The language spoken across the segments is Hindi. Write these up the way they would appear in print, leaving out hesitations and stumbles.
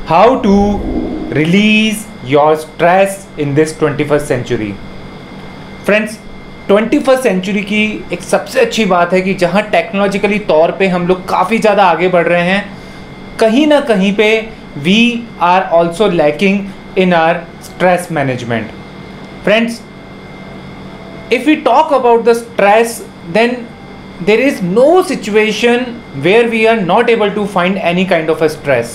How to release your stress in this 21st century. Friends, 21st century की एक सबसे अच्छी बात है कि जहाँ टेक्नोलॉजिकली तौर पे हम लोग काफ़ी ज़्यादा आगे बढ़ रहे हैं, कहीं ना कहीं पे we are also lacking in our stress management. Friends, if we talk about the stress, then there is no situation where we are not able to find any kind of a stress.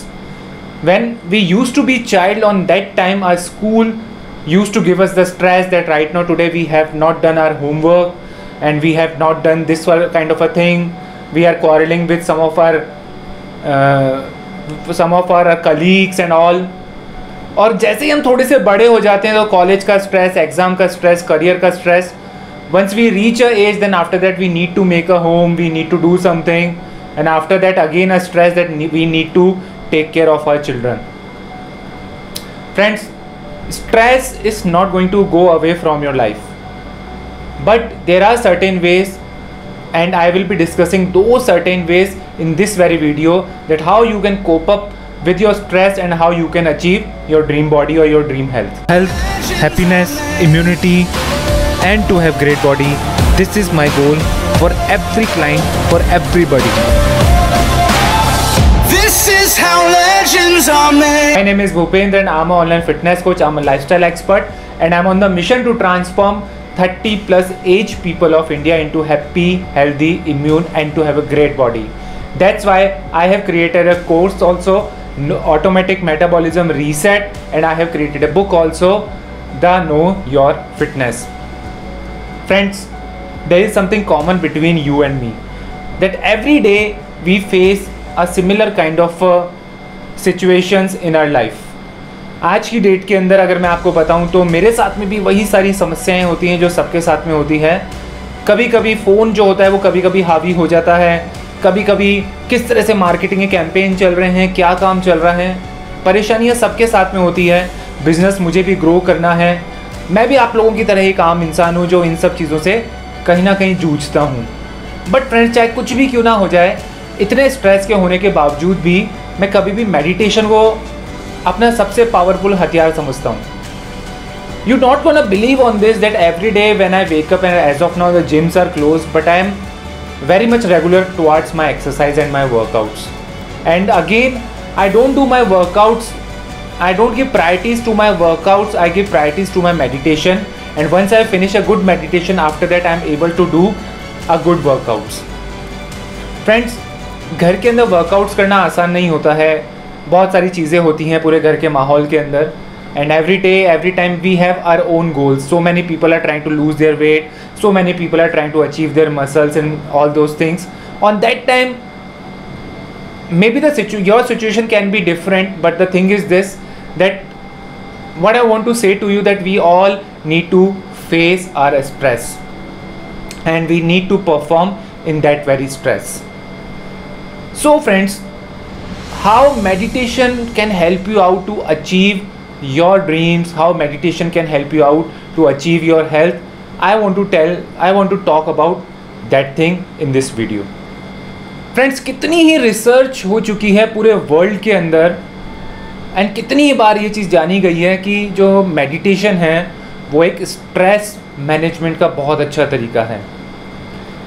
When we used to be child, on that time our school used to give us the stress that right now today we have not done our homework and we have not done this kind of a thing. We are quarreling with some of our colleagues and all. और जैसे ही हम थोड़े से बड़े हो जाते हैं तो कॉलेज का स्ट्रेस, एग्ज़ाम का स्ट्रेस, करियर का stress. Once we reach a age, then after that we need to make a home, we need to do something, and after that again a stress that we need to take care of our children. Friends, stress is not going to go away from your life, but there are certain ways, and I will be discussing those certain ways in this very video, that how you can cope up with your stress and how you can achieve your dream body or your dream health. Health, happiness, immunity, and to have great body. This is my goal for every client, for everybody. This is how legends are made. My name is Bhupendra and I'm an online fitness coach. I'm a lifestyle expert and I'm on the mission to transform 30 plus age people of India into happy, healthy, immune and to have a great body. That's why I have created a course also, Automatic Metabolism Reset, and I have created a book also, The Know Your Fitness. Friends, there is something common between you and me, that every day we face a similar kind of situations in our life. आज की डेट के अंदर अगर मैं आपको बताऊं तो मेरे साथ में भी वही सारी समस्याएं होती हैं जो सबके साथ में होती है. कभी कभी फ़ोन जो होता है वो कभी कभी हावी हो जाता है, कभी कभी किस तरह से मार्केटिंग के कैंपेन चल रहे हैं, क्या काम चल रहा है. परेशानियां सबके साथ में होती है. बिज़नेस मुझे भी ग्रो करना है. मैं भी आप लोगों की तरह एक आम इंसान हूँ जो इन सब चीज़ों से कहीं ना कहीं जूझता हूँ. बट फ्रेंड्स, चाहे कुछ भी क्यों ना हो जाए, इतने स्ट्रेस के होने के बावजूद भी मैं कभी भी मेडिटेशन को अपना सबसे पावरफुल हथियार समझता हूँ. You not gonna believe on this that every day when I wake up, and as of now the gyms are close, but I am very much regular towards my exercise and my workouts. And again, I don't do my workouts, I don't give priorities to my workouts, I give priorities to my meditation. And once I finish a good meditation, after that I am able to do a good workouts. Friends, घर के अंदर workouts करना आसान नहीं होता है. बहुत सारी चीज़ें होती हैं पूरे घर के माहौल के अंदर. And every day, every time we have our own goals. So many people are trying to lose their weight. So many people are trying to achieve their muscles and all those things. On that time, maybe your situation can be different. But the thing is this, that what I want to say to you, that we all need to face our stress. And we need to perform in that very stress. So friends, how meditation can help you out to achieve your dreams, how meditation can help you out to achieve your health, I want to talk about that thing in this video. Friends, कितनी ही रिसर्च हो चुकी है पूरे वर्ल्ड के अंदर, एंड कितनी ही बार ये चीज़ जानी गई है कि जो मेडिटेशन है वो एक स्ट्रेस मैनेजमेंट का बहुत अच्छा तरीका है.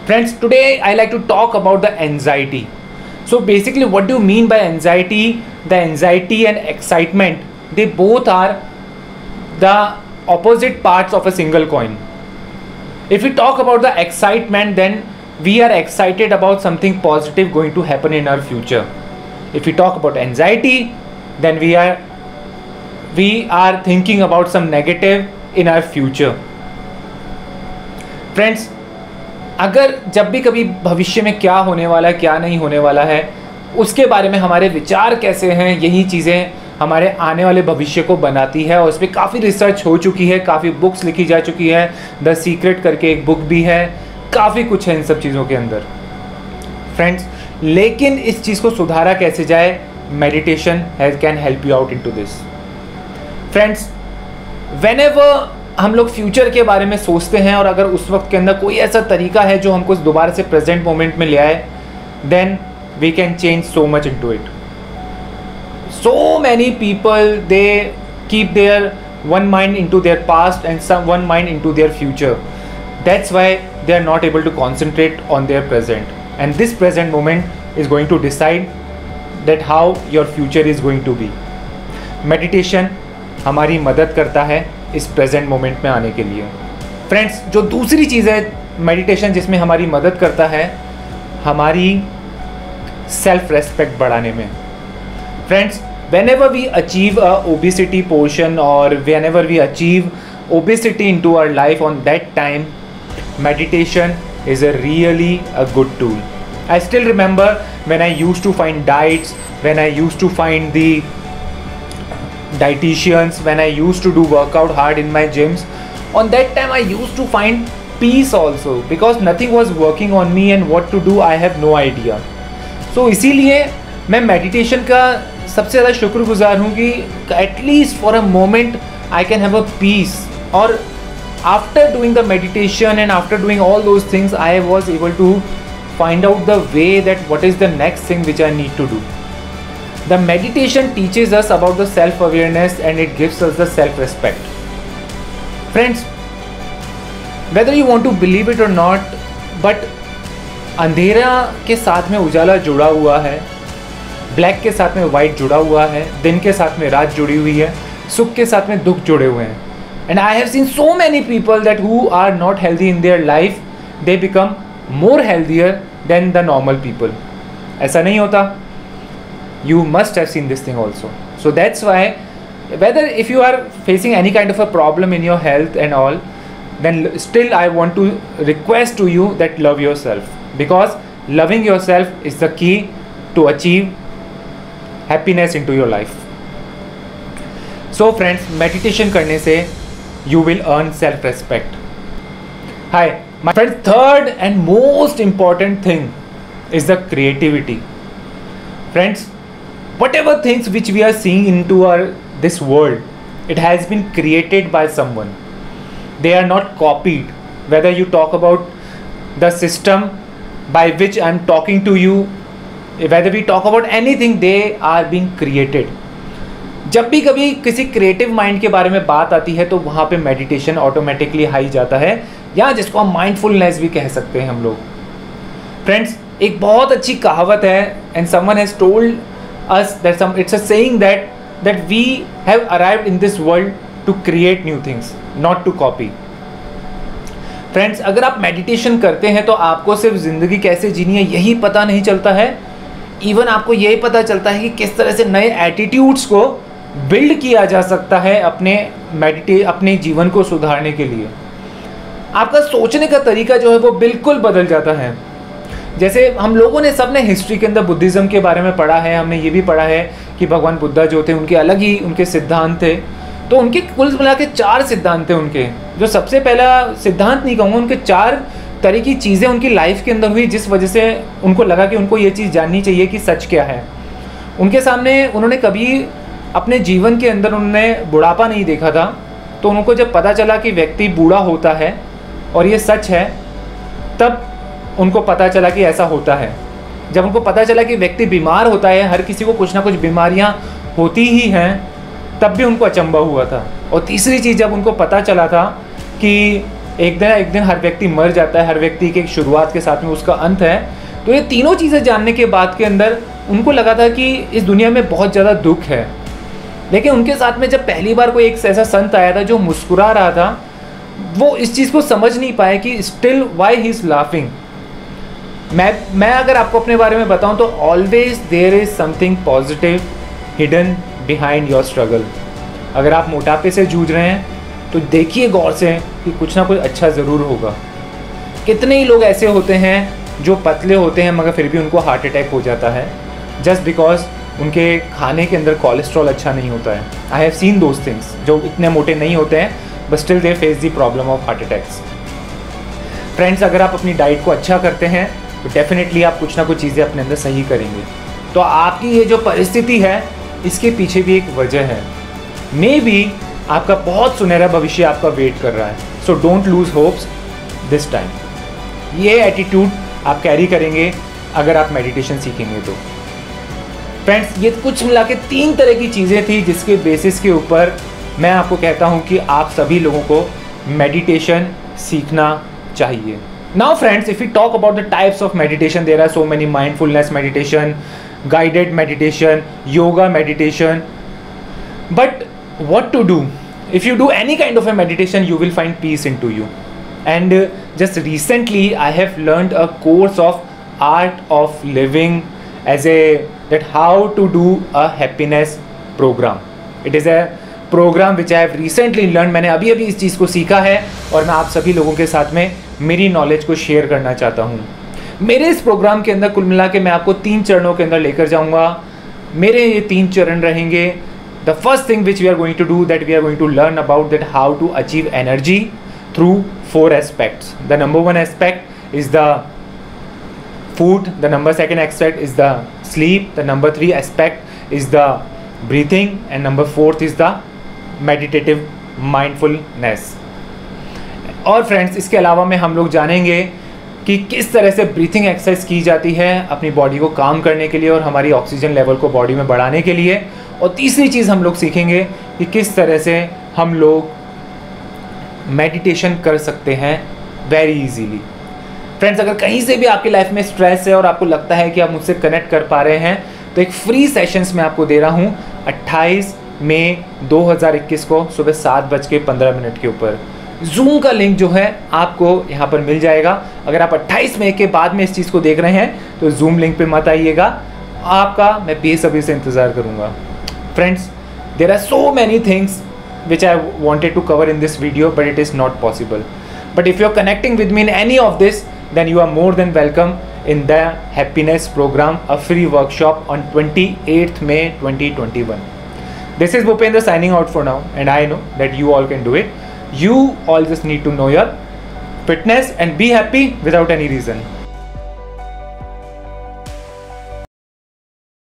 Friends, today I like to talk about the anxiety. So basically what do you mean by anxiety? The anxiety and excitement, they both are the opposite parts of a single coin. If we talk about the excitement, then we are excited about something positive going to happen in our future. If we talk about anxiety, then we are thinking about some negative in our future. Friends, अगर जब भी कभी भविष्य में क्या होने वाला है, क्या नहीं होने वाला है, उसके बारे में हमारे विचार कैसे हैं, यही चीज़ें हमारे आने वाले भविष्य को बनाती है. और उस पर काफ़ी रिसर्च हो चुकी है, काफ़ी बुक्स लिखी जा चुकी है. द सीक्रेट करके एक बुक भी है. काफ़ी कुछ है इन सब चीज़ों के अंदर. फ्रेंड्स, लेकिन इस चीज़ को सुधारा कैसे जाए? Meditation can help you out into this. Friends, whenever हम लोग फ्यूचर के बारे में सोचते हैं और अगर उस वक्त के अंदर कोई ऐसा तरीका है जो हमको दोबारा से प्रेजेंट मोमेंट में ले आए, then we can change so much into it. So many people, they keep their one mind into their past and some one mind into their future. That's why they are not able to concentrate on their present. And this present moment is going to decide that how your future is going to be. Meditation हमारी मदद करता है इस प्रेजेंट मोमेंट में आने के लिए. फ्रेंड्स, जो दूसरी चीज़ है मेडिटेशन जिसमें हमारी मदद करता है, हमारी सेल्फ रेस्पेक्ट बढ़ाने में. Friends, whenever we achieve a obesity portion or whenever we achieve obesity into our life, on that time meditation is a really a good tool. I still remember when I used to find diets, when I used to find the dietitians, when I used to do workout hard in my gyms, on that time I used to find peace also, because nothing was working on me and what to do I have no idea. So इसीलिए मैं मेडिटेशन का सबसे ज़्यादा शुक्रगुजार हूँ कि at least for a moment I can have a peace. और after doing the meditation and after doing all those things I was able to find out the way that what is the next thing which I need to do. The meditation teaches us about the self-awareness and it gives us the self-respect. Friends, whether you want to believe it or not, but अंधेरा के साथ में उजाला जुड़ा हुआ है, ब्लैक के साथ में वाइट जुड़ा हुआ है, दिन के साथ में रात जुड़ी हुई है, सुख के साथ में दुख जुड़े हुए हैं. And I have seen so many people that who are not healthy in their life, they become more healthier than the normal people. ऐसा नहीं होता. You must have seen this thing also. So that's why, whether if you are facing any kind of a problem in your health and all, then still I want to request to you that love yourself, because loving yourself is the key to achieve happiness into your life. So friends, meditation करने से you will earn self-respect. Hi. My friend, third and most important thing is the creativity. Friends, whatever things which we are seeing into this world, it has been created by someone. They are not copied. Whether you talk about the system by which I am talking to you, whether we talk about anything, they are being created. जब भी कभी किसी क्रिएटिव माइंड के बारे में बात आती है तो वहाँ पे मेडिटेशन ऑटोमेटिकली हाई जाता है, या जिसको हम माइंडफुलनेस भी कह सकते हैं हम लोग. फ्रेंड्स, एक बहुत अच्छी कहावत है, and someone has told us that it's a saying that we have arrived in this world to create new things, not to copy. Friends, अगर आप मेडिटेशन करते हैं तो आपको सिर्फ ज़िंदगी कैसे जीनी है यही पता नहीं चलता है, इवन आपको यही पता चलता है कि किस तरह से नए एटीट्यूड्स को बिल्ड किया जा सकता है अपने जीवन को सुधारने के लिए. आपका सोचने का तरीका जो है वो बिल्कुल बदल जाता है. जैसे हम लोगों ने सबने हिस्ट्री के अंदर बुद्धिज़्म के बारे में पढ़ा है, हमने ये भी पढ़ा है कि भगवान बुद्धा जो थे उनके अलग ही उनके सिद्धांत थे. तो उनके कुल मिला के 4 सिद्धांत थे उनके. जो सबसे पहला सिद्धांत नहीं कहूँगा, उनके 4 तरह की चीज़ें उनकी लाइफ के अंदर हुई जिस वजह से उनको लगा कि उनको ये चीज़ जाननी चाहिए कि सच क्या है. उनके सामने उन्होंने कभी अपने जीवन के अंदर उन्होंने बुढ़ापा नहीं देखा था. तो उनको जब पता चला कि व्यक्ति बूढ़ा होता है और ये सच है, तब उनको पता चला कि ऐसा होता है. जब उनको पता चला कि व्यक्ति बीमार होता है, हर किसी को कुछ ना कुछ बीमारियां होती ही हैं, तब भी उनको अचंभा हुआ था. और तीसरी चीज़, जब उनको पता चला था कि एक दिन हर व्यक्ति मर जाता है, हर व्यक्ति की एक शुरुआत के साथ में उसका अंत है, तो ये तीनों चीज़ें जानने के बाद के अंदर उनको लगा था कि इस दुनिया में बहुत ज़्यादा दुख है. लेकिन उनके साथ में जब पहली बार कोई एक ऐसा संत आया था जो मुस्कुरा रहा था, वो इस चीज़ को समझ नहीं पाए कि still why he is laughing. मैं अगर आपको अपने बारे में बताऊं तो always there is something positive hidden behind your struggle. अगर आप मोटापे से जूझ रहे हैं तो देखिए गौर से कि कुछ ना कुछ अच्छा ज़रूर होगा. कितने ही लोग ऐसे होते हैं जो पतले होते हैं मगर फिर भी उनको हार्ट अटैक हो जाता है, जस्ट बिकॉज उनके खाने के अंदर कोलेस्ट्रॉल अच्छा नहीं होता है. I have seen those things, जो इतने मोटे नहीं होते हैं but still they face the problem of heart attacks. Friends, अगर आप अपनी डाइट को अच्छा करते हैं तो डेफिनेटली आप कुछ ना कुछ चीज़ें अपने अंदर सही करेंगे. तो आपकी ये जो परिस्थिति है, इसके पीछे भी एक वजह है. मे बी आपका बहुत सुनहरा भविष्य आपका वेट कर रहा है. So don't lose hopes this time. ये एटीट्यूड आप कैरी करेंगे अगर आप मेडिटेशन सीखेंगे तो. फ्रेंड्स, ये कुछ मिला के 3 तरह की चीज़ें थी जिसके बेसिस के ऊपर मैं आपको कहता हूँ कि आप सभी लोगों को मेडिटेशन सीखना चाहिए. Now friends, if we talk about the types of meditation, there are so many: mindfulness meditation, guided meditation, yoga meditation. But what to do? If you do any kind of a meditation, you will find peace into you. And just recently I have learned a course of art of living as a that how to do a happiness program. It is a program which I have recently learned. मैंने अभी इस चीज़ को सीखा है और मैं आप सभी लोगों के साथ में मेरी नॉलेज को शेयर करना चाहता हूँ. मेरे इस प्रोग्राम के अंदर कुल मिला के मैं आपको 3 चरणों के अंदर लेकर जाऊँगा. मेरे ये 3 चरण रहेंगे. The first thing which we are going to do that we are going to learn about that how to achieve energy through 4 aspects. The number 1 aspect is the food, the number 2 aspect is the sleep, the number 3 aspect is the breathing, and number 4th is the meditative mindfulness. और फ्रेंड्स, इसके अलावा में हम लोग जानेंगे कि किस तरह से ब्रीथिंग एक्सरसाइज की जाती है अपनी बॉडी को काम करने के लिए और हमारी ऑक्सीजन लेवल को बॉडी में बढ़ाने के लिए. और तीसरी चीज़ हम लोग सीखेंगे कि किस तरह से हम लोग मेडिटेशन कर सकते हैं वेरी इजीली. फ्रेंड्स, अगर कहीं से भी आपकी लाइफ में स्ट्रेस है और आपको लगता है कि आप मुझसे कनेक्ट कर पा रहे हैं तो एक फ्री सेशंस मैं आपको दे रहा हूँ 28 मई 2021 को सुबह 7:15 के ऊपर. जूम का लिंक जो है आपको यहाँ पर मिल जाएगा. अगर आप 28 मई के बाद में इस चीज़ को देख रहे हैं तो जूम लिंक पे मत आइएगा, आपका मैं बेसब्री से इंतज़ार करूँगा. Friends, there are so many things which I wanted to cover in this video but it is not possible. But if you are connecting with me in any of this, then you are more than welcome in the happiness program, a free workshop on 28th May 2021. This is Bhupendra signing out for now, and I know that you all can do it. You all just need to know your fitness and be happy without any reason.